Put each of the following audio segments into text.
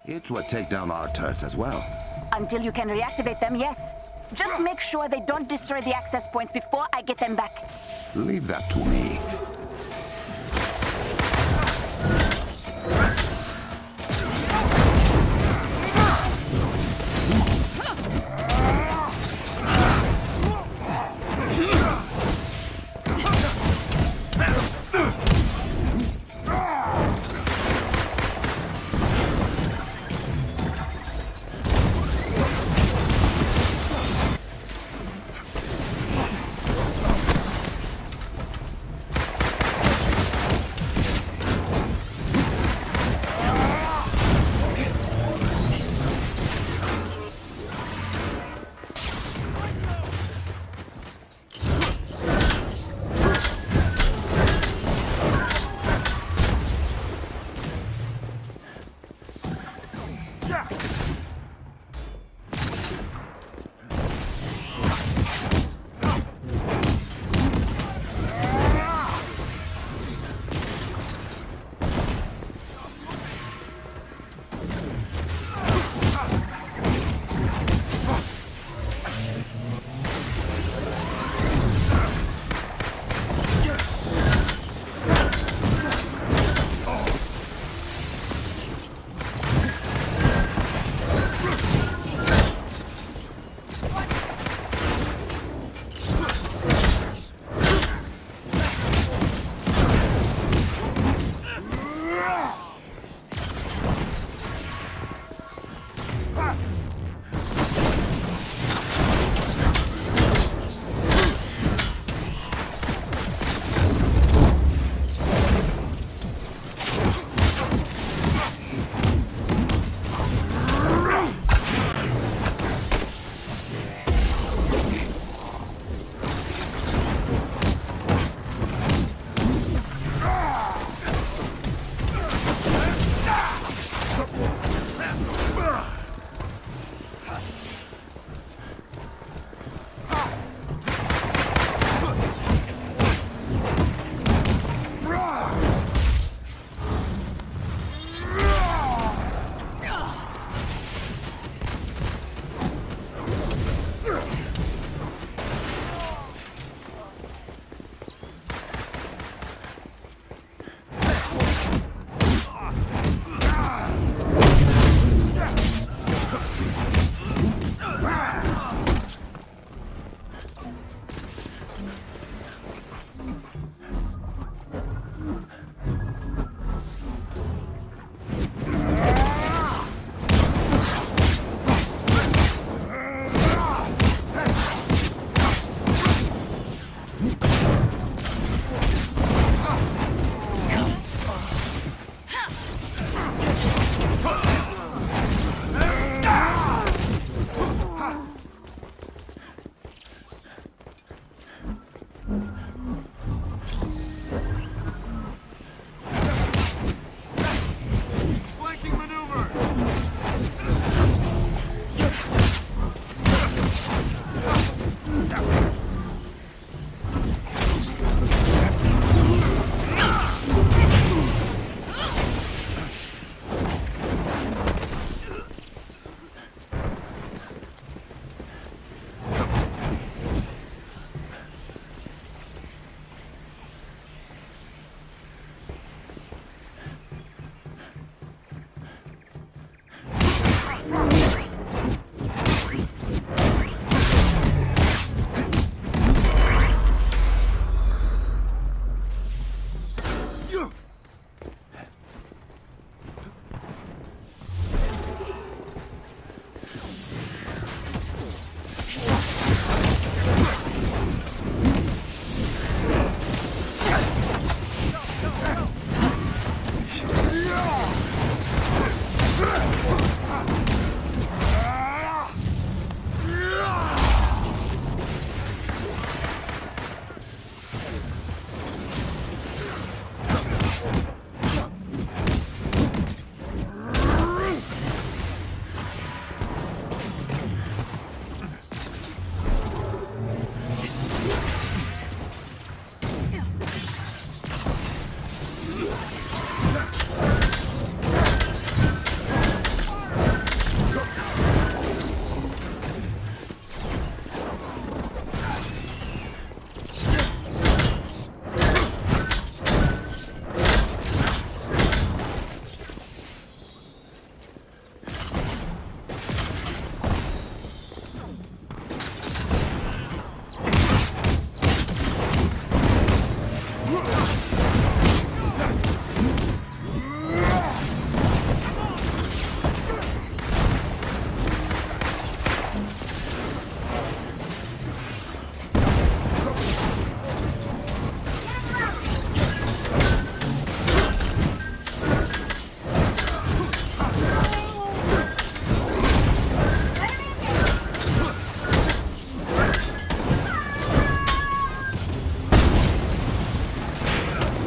It would take down our turrets as well. Until you can reactivate them, yes. Just make sure they don't destroy the access points before I get them back. Leave that to me.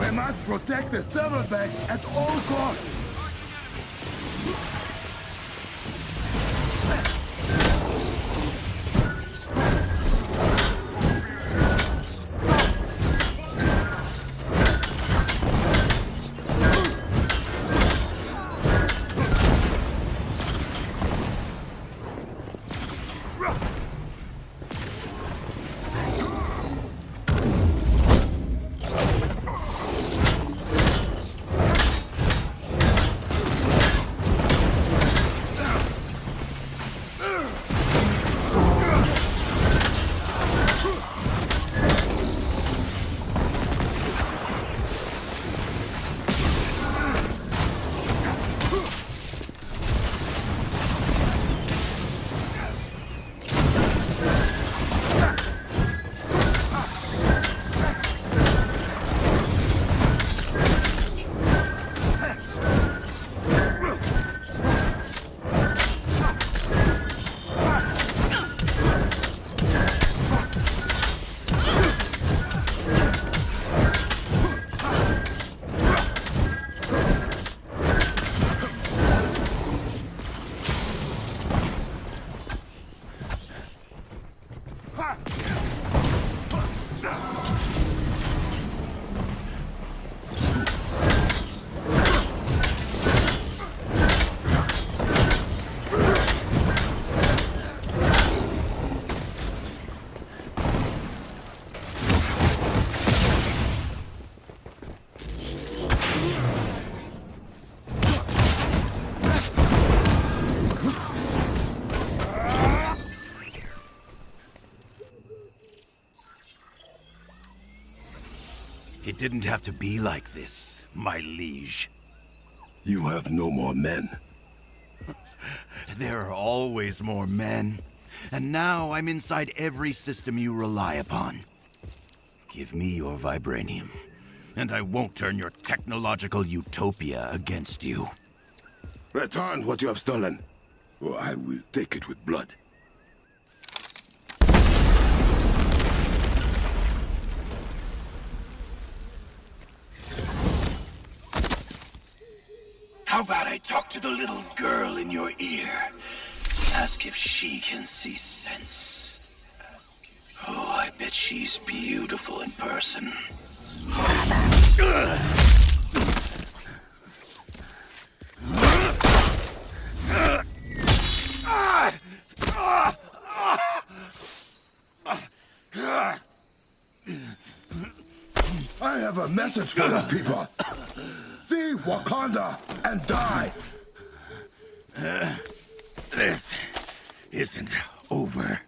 We must protect the server bags at all costs. It didn't have to be like this, my liege. You have no more men. There are always more men. And now I'm inside every system you rely upon. Give me your vibranium, and I won't turn your technological utopia against you. Return what you have stolen, or I will take it with blood. How about I talk to the little girl in your ear? Ask if she can see sense. Oh, I bet she's beautiful in person. I have a message for you people. See Wakanda and die. This isn't over.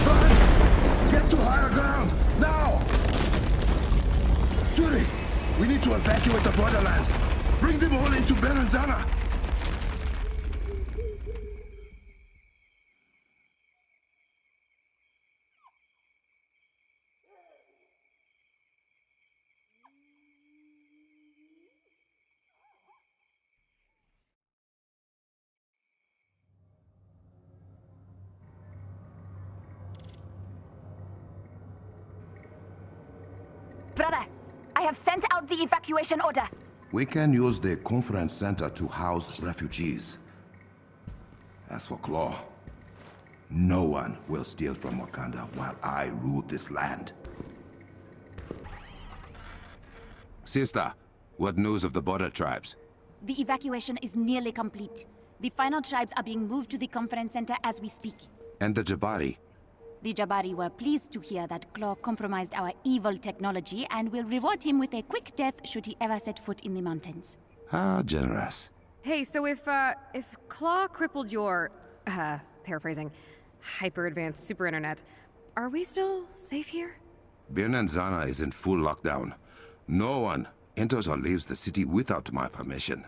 Run! Get to higher ground, now! Shuri, we need to evacuate the borderlands. Bring them all into Berenzana. Brother, I have sent out the evacuation order. We can use the conference center to house refugees. As for Claw, no one will steal from Wakanda while I rule this land. Sister, what news of the border tribes? The evacuation is nearly complete. The final tribes are being moved to the conference center as we speak. And the Jabari? The Jabari were pleased to hear that Claw compromised our evil technology and will reward him with a quick death should he ever set foot in the mountains. How generous. Hey, so if Claw crippled your, paraphrasing, hyper-advanced super internet, are we still safe here? Berenzana is in full lockdown. No one enters or leaves the city without my permission.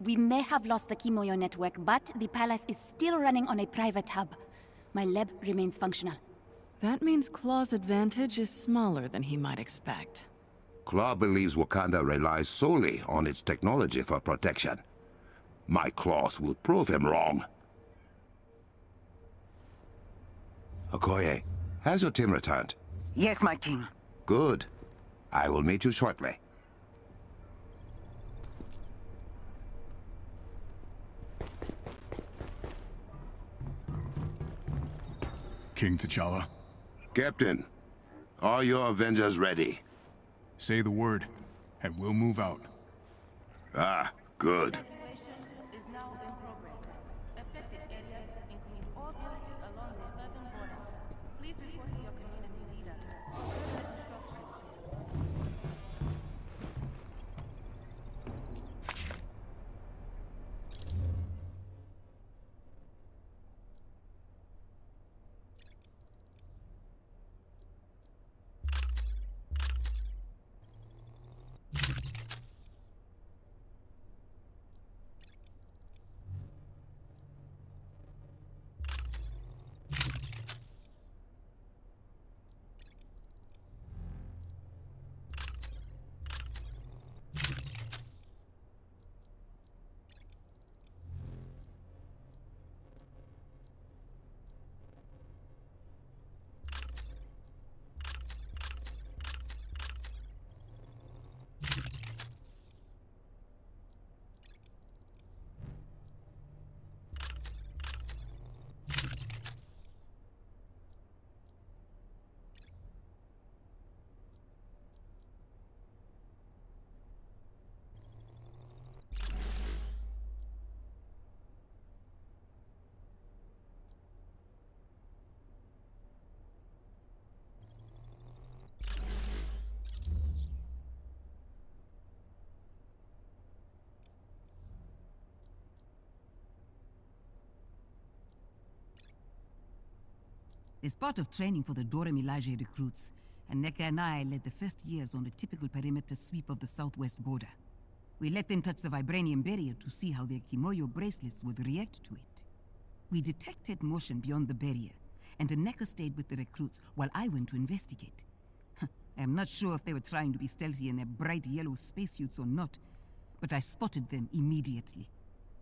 We may have lost the Kimoyo network, but the palace is still running on a private hub. My lab remains functional. That means Claw's advantage is smaller than he might expect. Claw believes Wakanda relies solely on its technology for protection. My claws will prove him wrong. Okoye, has your team returned? Yes, my king. Good. I will meet you shortly. King T'Challa, Captain, are your Avengers ready? say the word, and we'll move out. Ah, good. Evacuation is now in progress. Affected areas include all villages along the southern border. Please report to your community leaders for further instructions. As part of training for the Dora Milaje recruits, and Neka and I led the first years on a typical perimeter sweep of the southwest border. We let them touch the vibranium barrier to see how their Kimoyo bracelets would react to it. We detected motion beyond the barrier, and Neka stayed with the recruits while I went to investigate. I am not sure if they were trying to be stealthy in their bright yellow spacesuits or not, but I spotted them immediately.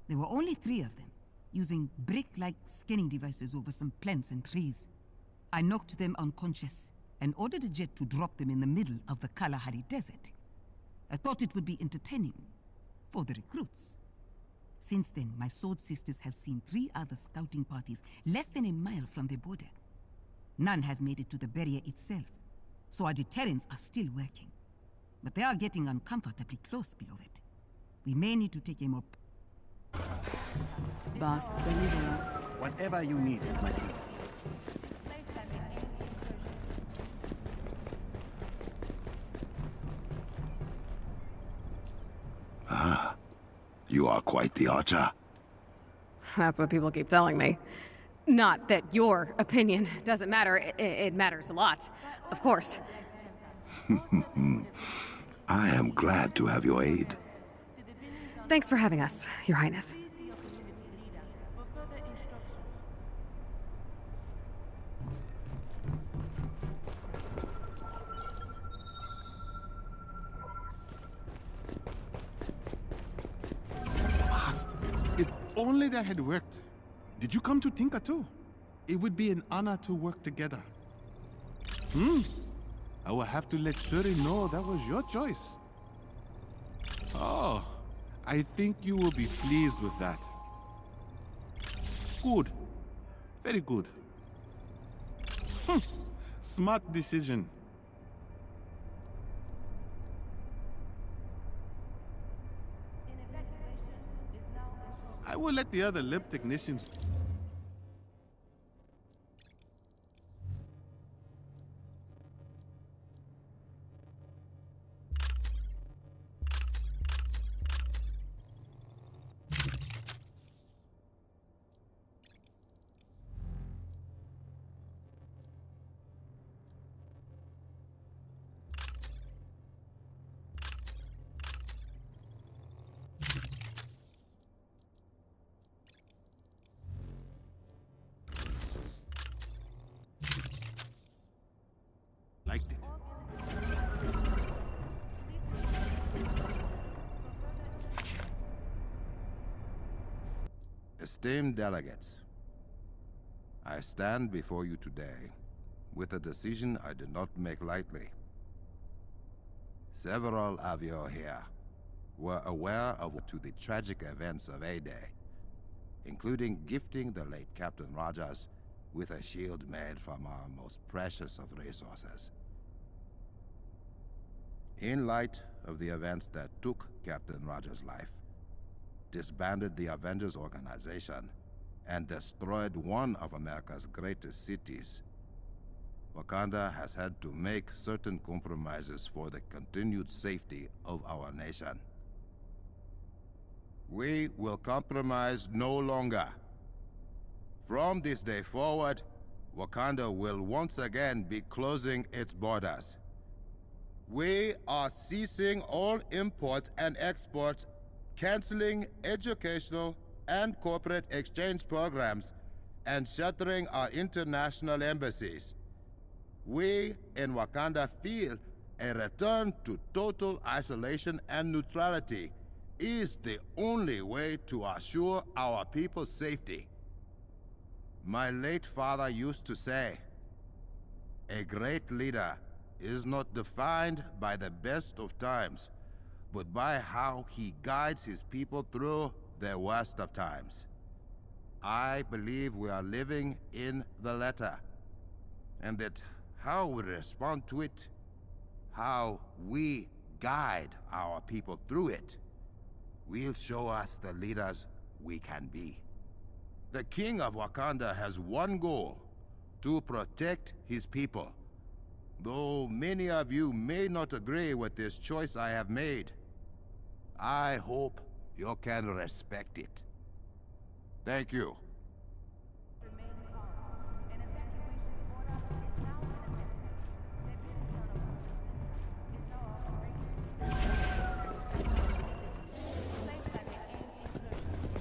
There were only 3 of them, using brick-like scanning devices over some plants and trees. I knocked them unconscious and ordered a jet to drop them in the middle of the Kalahari Desert. I thought it would be entertaining for the recruits. Since then, my sword sisters have seen 3 other scouting parties less than a mile from the border. None have made it to the barrier itself, so our deterrents are still working. But they are getting uncomfortably close, beloved. We may need to take a more... Boss, deliver us. Whatever you need, my king. Ah, you are quite the archer. That's what people keep telling me. Not that your opinion doesn't matter. It matters a lot. Of course. I am glad to have your aid. Thanks for having us, Your Highness. For further instructions. Past. If only that had worked. Did you come to Tinka too? It would be an honor to work together. I will have to let Shuri know that was your choice. Oh, I think you will be pleased with that. Good. Very good. Smart decision. I will let the other lab technicians... liked it. Esteemed delegates, I stand before you today with a decision I did not make lightly. Several of you here were aware of the tragic events of A-Day, including gifting the late Captain Rogers with a shield made from our most precious of resources. In light of the events that took Captain Rogers' life, disbanded the Avengers organization, and destroyed one of America's greatest cities, Wakanda has had to make certain compromises for the continued safety of our nation. We will compromise no longer. From this day forward, Wakanda will once again be closing its borders. We are ceasing all imports and exports, canceling educational and corporate exchange programs, and shuttering our international embassies. We in Wakanda feel a return to total isolation and neutrality is the only way to assure our people's safety. My late father used to say, "A great leader is not defined by the best of times, but by how he guides his people through the worst of times." I believe we are living in the latter, and that how we respond to it, how we guide our people through it, will show us the leaders we can be. The King of Wakanda has one goal: to protect his people. Though many of you may not agree with this choice I have made, I hope you can respect it. Thank you. Remain calm. An evacuation order is now in effect. The building zone of is now operational. Displaced by the enemy incursion.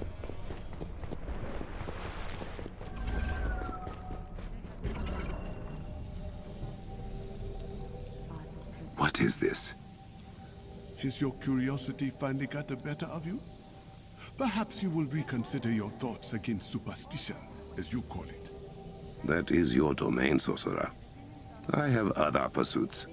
What is this? Has your curiosity finally got the better of you? Perhaps you will reconsider your thoughts against superstition, as you call it. That is your domain, sorcerer. I have other pursuits.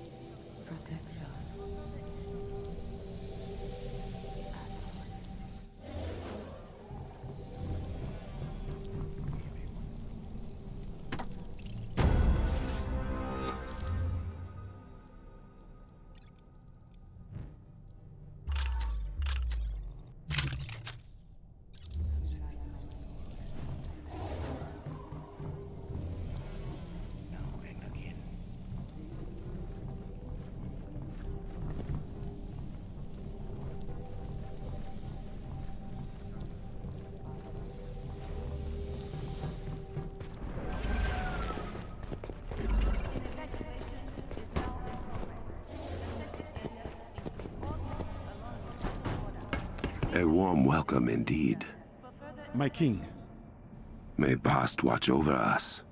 A warm welcome indeed. My king, May Bast watch over us.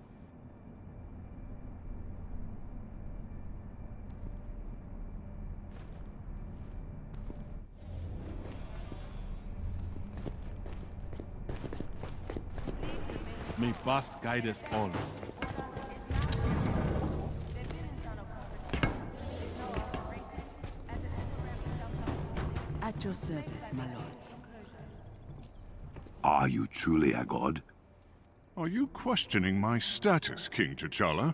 may Bast guide us all. At your service, my lord. Are you truly a god? Are you questioning my status, King T'Challa?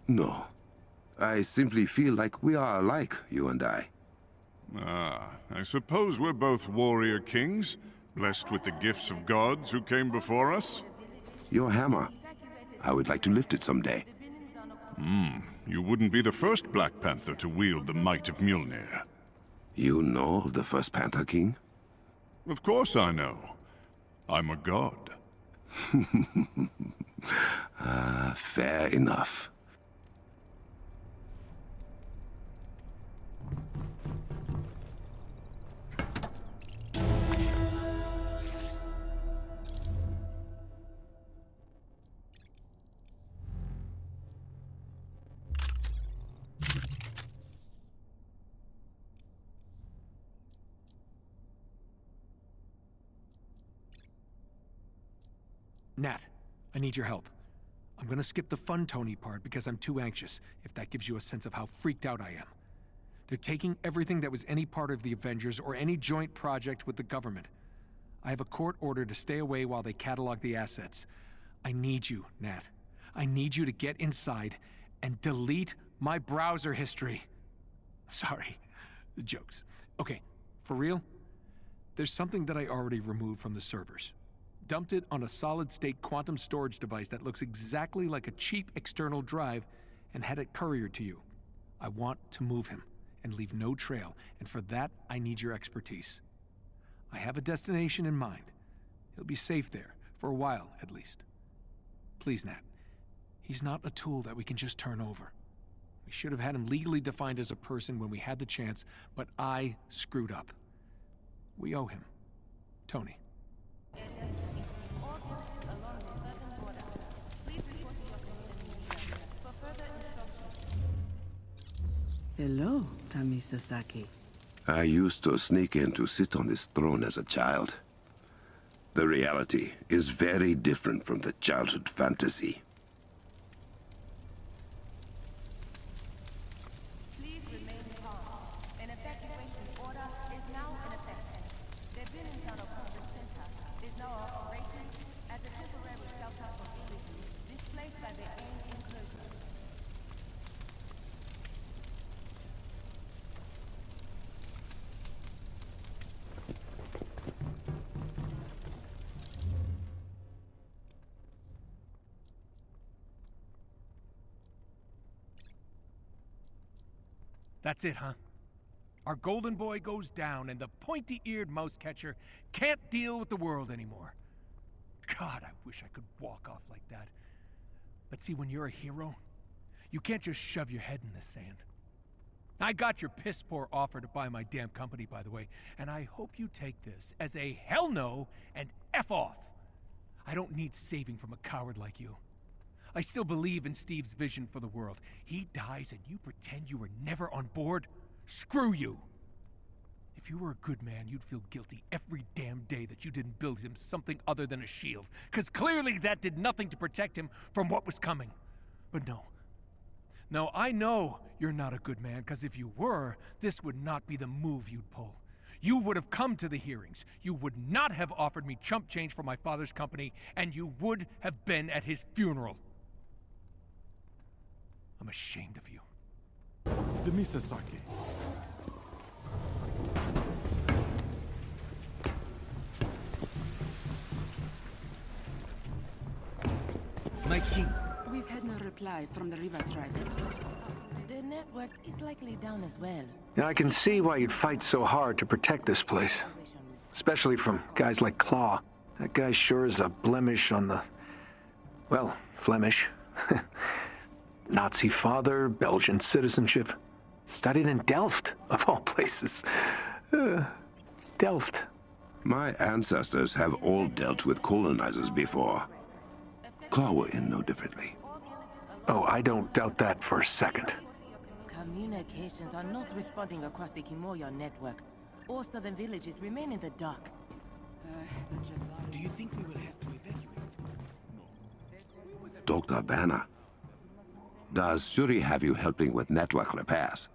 No. I simply feel like we are alike, you and I. Ah, I suppose we're both warrior kings, blessed with the gifts of gods who came before us? Your hammer. I would like to lift it someday. You wouldn't be the first Black Panther to wield the might of Mjolnir. You know of the first Panther King? Of course I know. I'm a god. Fair enough. Nat, I need your help. I'm gonna skip the fun Tony part because I'm too anxious, if that gives you a sense of how freaked out I am. They're taking everything that was any part of the Avengers or any joint project with the government. I have a court order to stay away while they catalog the assets. I need you, Nat. I need you to get inside and delete my browser history. Sorry, the jokes. Okay, for real? There's something that I already removed from the servers. Dumped it on a solid-state quantum storage device that looks exactly like a cheap external drive and had it couriered to you. I want to move him and leave no trail, and for that, I need your expertise. I have a destination in mind. He'll be safe there, for a while at least. Please, Nat. He's not a tool that we can just turn over. We should have had him legally defined as a person when we had the chance, but I screwed up. We owe him. Tony. Hello, Tami Sasaki. I used to sneak in to sit on this throne as a child. The reality is very different from the childhood fantasy. Please remain calm. An evacuation order is now in effect. The building out of Conference Center is now operating as a temporary shelter for villages displaced by the AIM enclosure. That's it, huh? Our golden boy goes down, and the pointy-eared mouse catcher can't deal with the world anymore. God, I wish I could walk off like that. But see, when you're a hero, you can't just shove your head in the sand. I got your piss-poor offer to buy my damn company, by the way, and I hope you take this as a hell no and F off. I don't need saving from a coward like you. I still believe in Steve's vision for the world. He dies and you pretend you were never on board? Screw you! If you were a good man, you'd feel guilty every damn day that you didn't build him something other than a shield. Because clearly that did nothing to protect him from what was coming. But no. No, I know you're not a good man, because if you were, this would not be the move you'd pull. You would have come to the hearings. You would not have offered me chump change for my father's company, and you would have been at his funeral. I'm ashamed of you. Tami Sasaki. My king. We've had no reply from the Riva tribe. The network is likely down as well. Now I can see why you'd fight so hard to protect this place. Especially from guys like Claw. That guy sure is a blemish on the... well, Flemish. Nazi father, Belgian citizenship. Studied in Delft, of all places. Delft. My ancestors have all dealt with colonizers before. Claw were in no differently. Oh, I don't doubt that for a second. Communications are not responding across the Kimoyo network. All southern villages remain in the dark. Do you think we will have to evacuate? Dr. Banner, does Shuri have you helping with network repairs?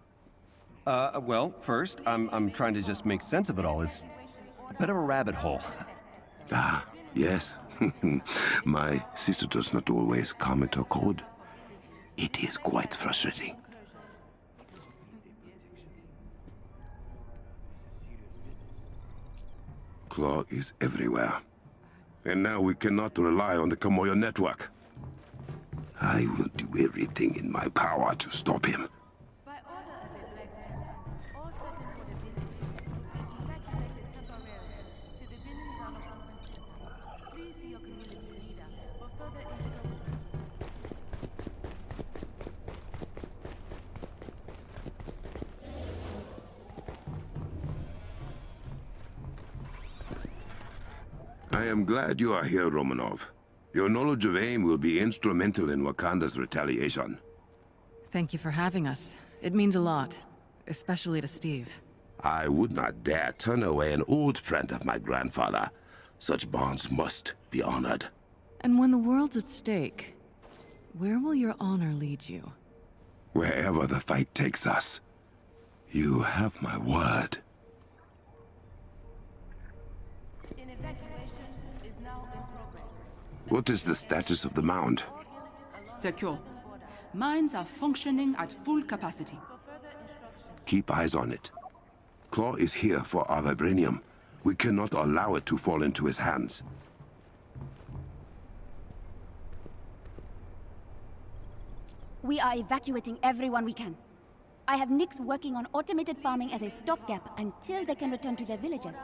Well, first, I'm trying to just make sense of it all. It's a bit of a rabbit hole. Ah, yes. My sister does not always comment her code. It is quite frustrating. Claw is everywhere. And now we cannot rely on the Kimoyo network. I will do everything in my power to stop him. By order of the Black Panther, all southern border villages will be evacuated temporarily to the Villain Zone of Conference Center. Please see your community leader for further instructions. I am glad you are here, Romanov. Your knowledge of AIM will be instrumental in Wakanda's retaliation. Thank you for having us. It means a lot, especially to Steve. I would not dare turn away an old friend of my grandfather. Such bonds must be honored. And when the world's at stake, Where will your honor lead you? Wherever the fight takes us. You have my word. Evacuation is now in progress. What is the status of the mound? Secure. Mines are functioning at full capacity. Keep eyes on it. Claw is here for our vibranium. We cannot allow it to fall into his hands. We are evacuating everyone we can. I have Nix working on automated farming as a stopgap until they can return to their villages.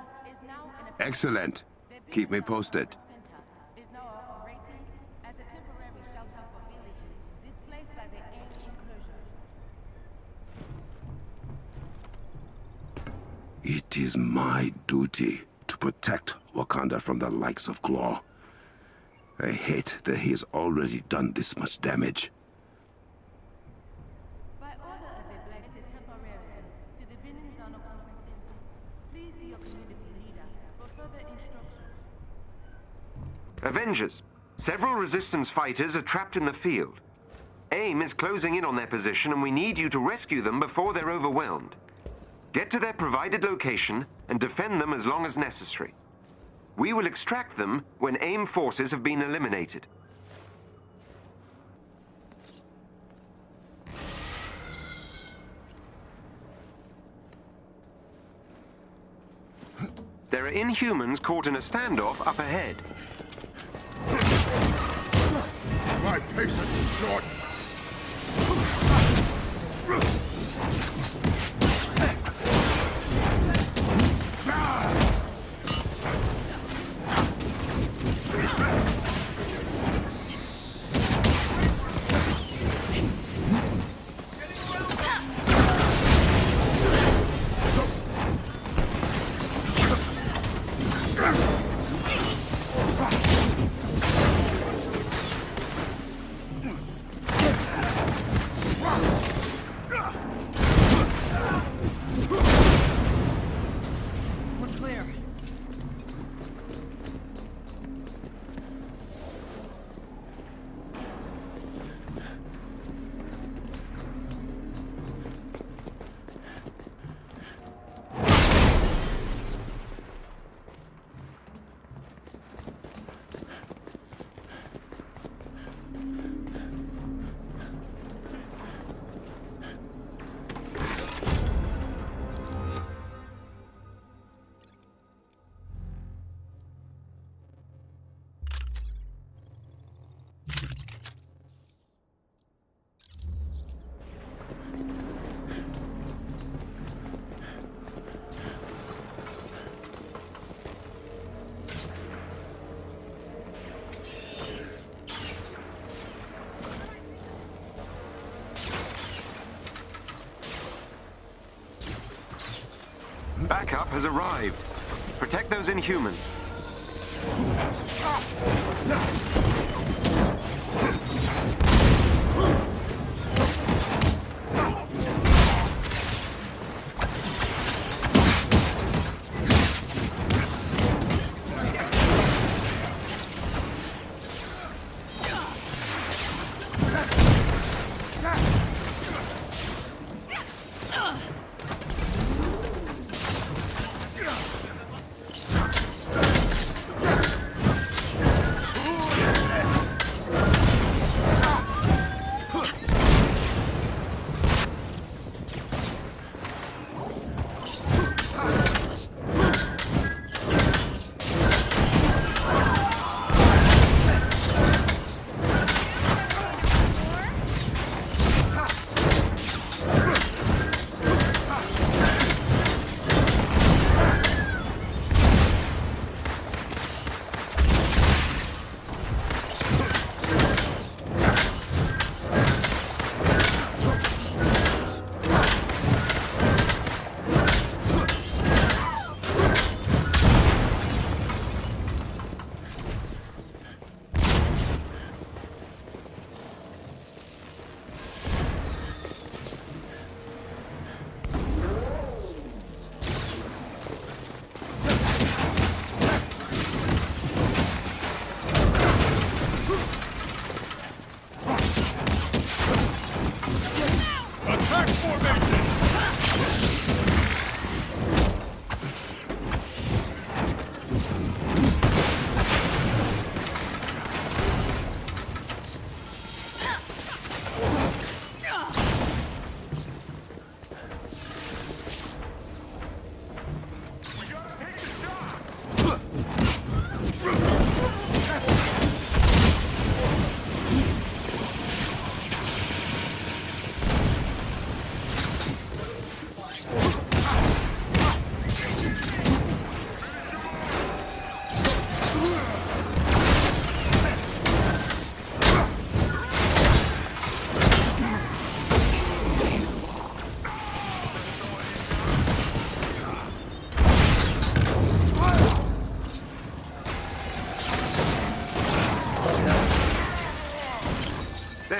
Excellent. Keep me posted. Is now operating as a temporary shelter for villages displaced by the AIM incursion. It is my duty to protect Wakanda from the likes of Claw. I hate that he has already done this much damage. By order of the Black temporarily to the Benin Zone Conference Center. Please see your community leader for further instructions. Avengers. Several resistance fighters are trapped in the field. AIM is closing in on their position and we need you to rescue them before they're overwhelmed. Get to their provided location and defend them as long as necessary. We will extract them when AIM forces have been eliminated. There are Inhumans caught in a standoff up ahead. My patience is short. Backup has arrived. Protect those Inhumans.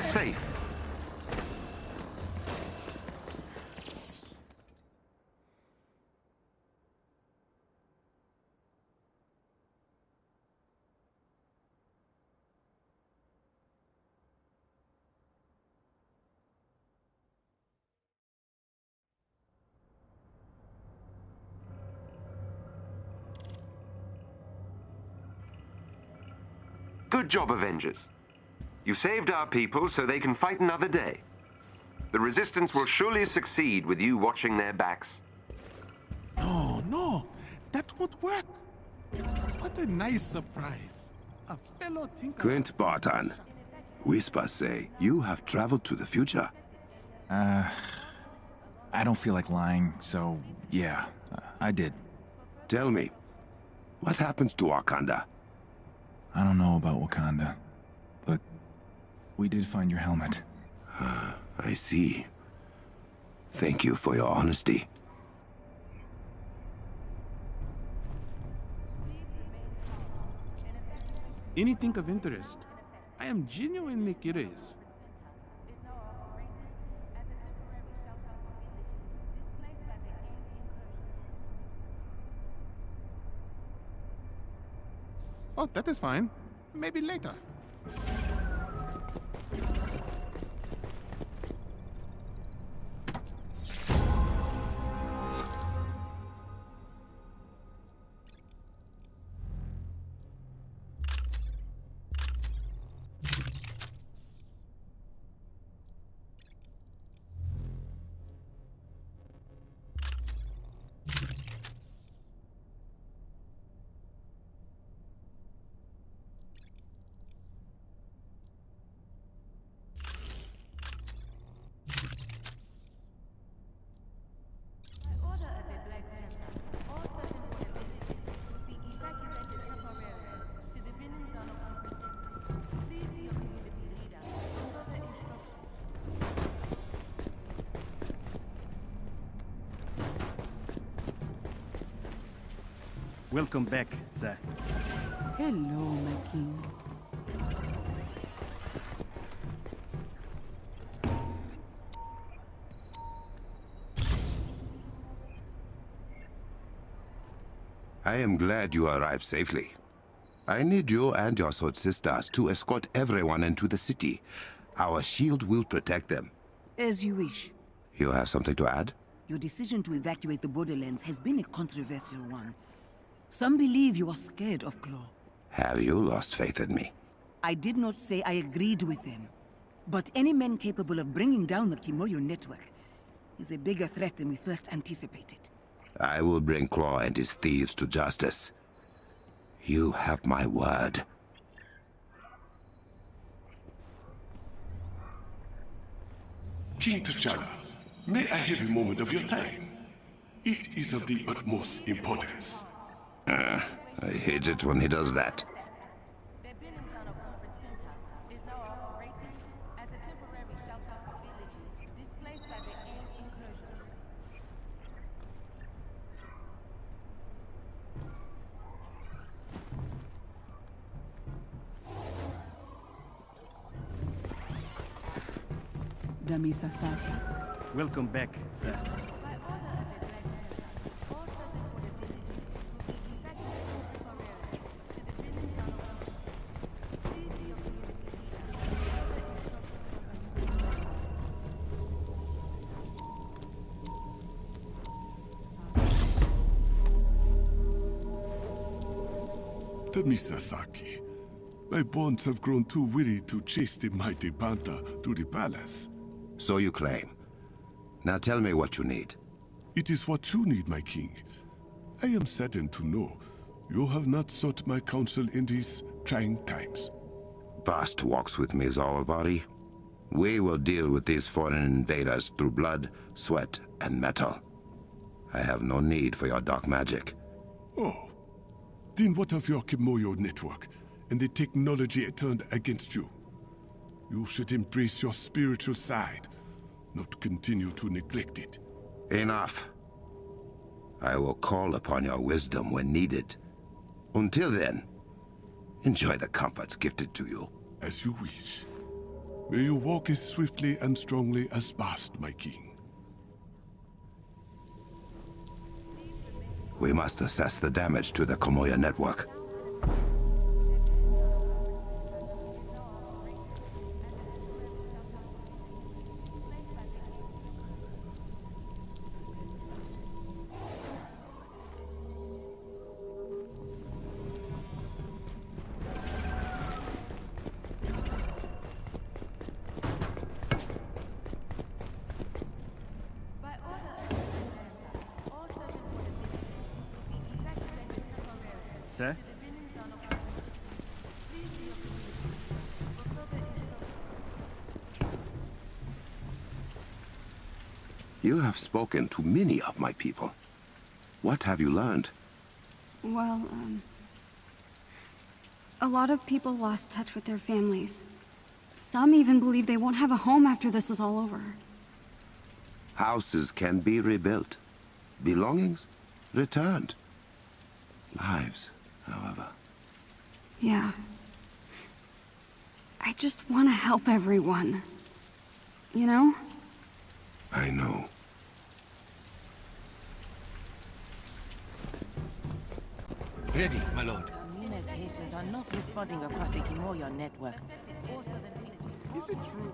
safe. Good job, Avengers. You saved our people so they can fight another day. The Resistance will surely succeed with you watching their backs. No, that won't work. What a nice surprise. A fellow tinker. Clint Barton, whispers say you have traveled to the future. I don't feel like lying, so yeah, I did. Tell me, what happens to Wakanda? I don't know about Wakanda, but we did find your helmet. I see. Thank you for your honesty. Anything of interest? I am genuinely curious. Oh, that is fine. Maybe later. Welcome back, sir. Hello, my king. I am glad you arrived safely. I need you and your sword sisters to escort everyone into the city. Our shield will protect them. As you wish. You have something to add? Your decision to evacuate the borderlands has been a controversial one. Some believe you are scared of Claw. Have you lost faith in me? I did not say I agreed with them. But any man capable of bringing down the Kimoyo network is a bigger threat than we first anticipated. I will bring Claw and his thieves to justice. You have my word. King T'Challa, may I have a moment of your time? It is of the utmost importance. I hate it when he does that. Damisa Saki. Welcome back, sir. Damisa Saki, my bonds have grown too weary to chase the mighty panther to the palace. So you claim. Now tell me what you need. It is what you need, my king. I am saddened to know you have not sought my counsel in these trying times. Past walks with me, Zawalvari. We will deal with these foreign invaders through blood, sweat, and metal. I have no need for your dark magic. Oh. Then what of your Kimoyo network and the technology it turned against you? You should embrace your spiritual side, not continue to neglect it. Enough. I will call upon your wisdom when needed. Until then, enjoy the comforts gifted to you. As you wish. May you walk as swiftly and strongly as Bast, my king. We must assess the damage to the Komoya network. Sir? You have spoken to many of my people. What have you learned? Well, a lot of people lost touch with their families. Some even believe they won't have a home after this is all over. Houses can be rebuilt. Belongings returned. Lives, however. Yeah. I just want to help everyone. You know? I know. Ready, my lord. Communications are not responding across the Kimoyo network. Is it true?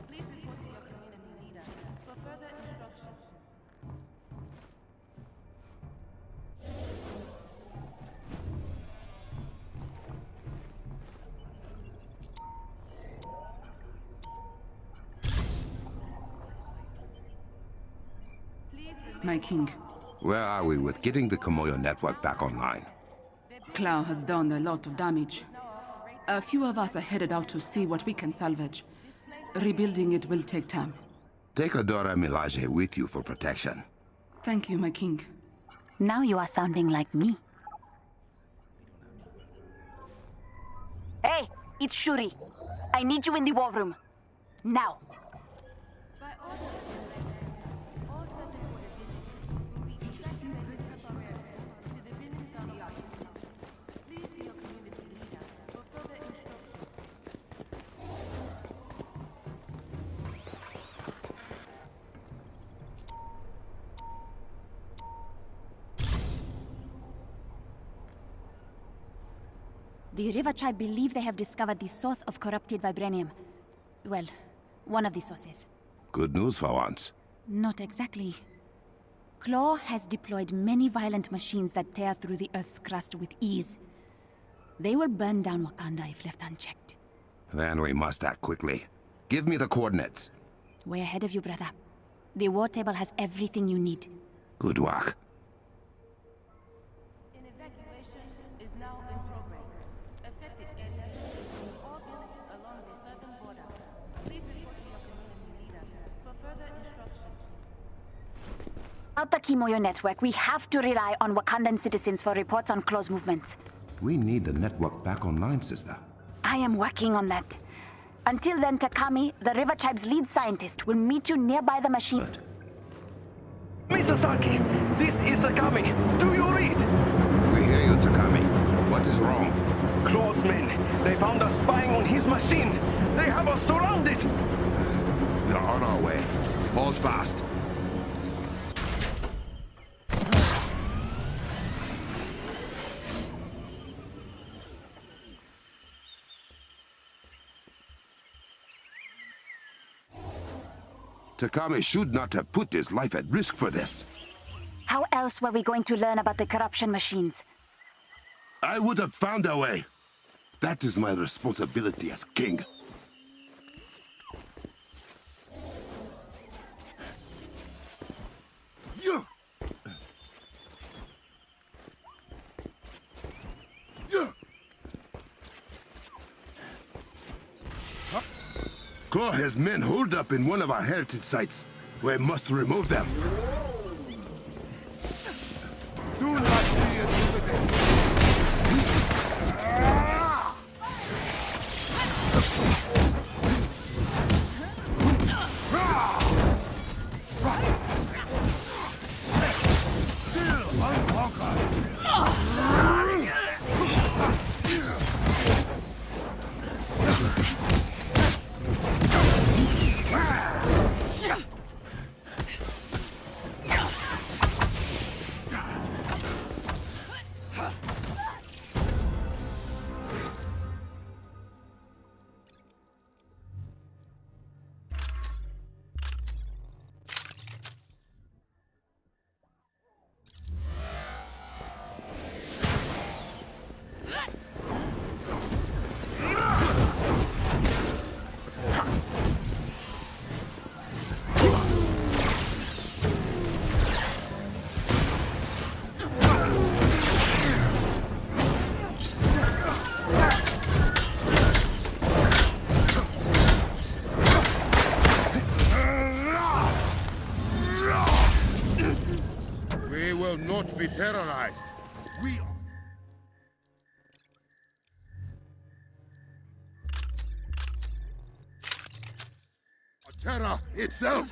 Please report to your community leader for further instructions. My king, Where are we with getting the Komoyo network back online? Clow has done a lot of damage. A few of us are headed out to see what we can salvage. Rebuilding it will take time. Take Adora Milaje with you for protection. Thank you, my king. Now you are sounding like me. Hey, it's Shuri. I need you in the war room. Now. The River Tribe believe they have discovered the source of corrupted vibranium. Well, one of the sources. Good news for once. Not exactly. Claw has deployed many violent machines that tear through the Earth's crust with ease. They will burn down Wakanda if left unchecked. Then we must act quickly. Give me the coordinates. Way ahead of you, brother. The war table has everything you need. Good work. An evacuation is now in progress. Affected areas include all villages along the southern border. Please report to your community leader for further instructions. Out the Kimoyo network, we have to rely on Wakandan citizens for reports on Claw's movements. We need the network back online, sister. I am working on that. Until then, Takami, the River Tribe's lead scientist, will meet you nearby the machine. Misasaki, this is Takami. Do you read? We hear you, Takami. What is wrong? Claw's men. They found us spying on his machine. They have us surrounded. We are on our way. Hold fast. Takami should not have put his life at risk for this. How else were we going to learn about the corruption machines? I would have found a way. That is my responsibility as king. Yeah. Yeah. Claw has men holed up in one of our heritage sites. We must remove them. Do not be intimidated. Still unconquered. be terrorized. We are... Terra itself!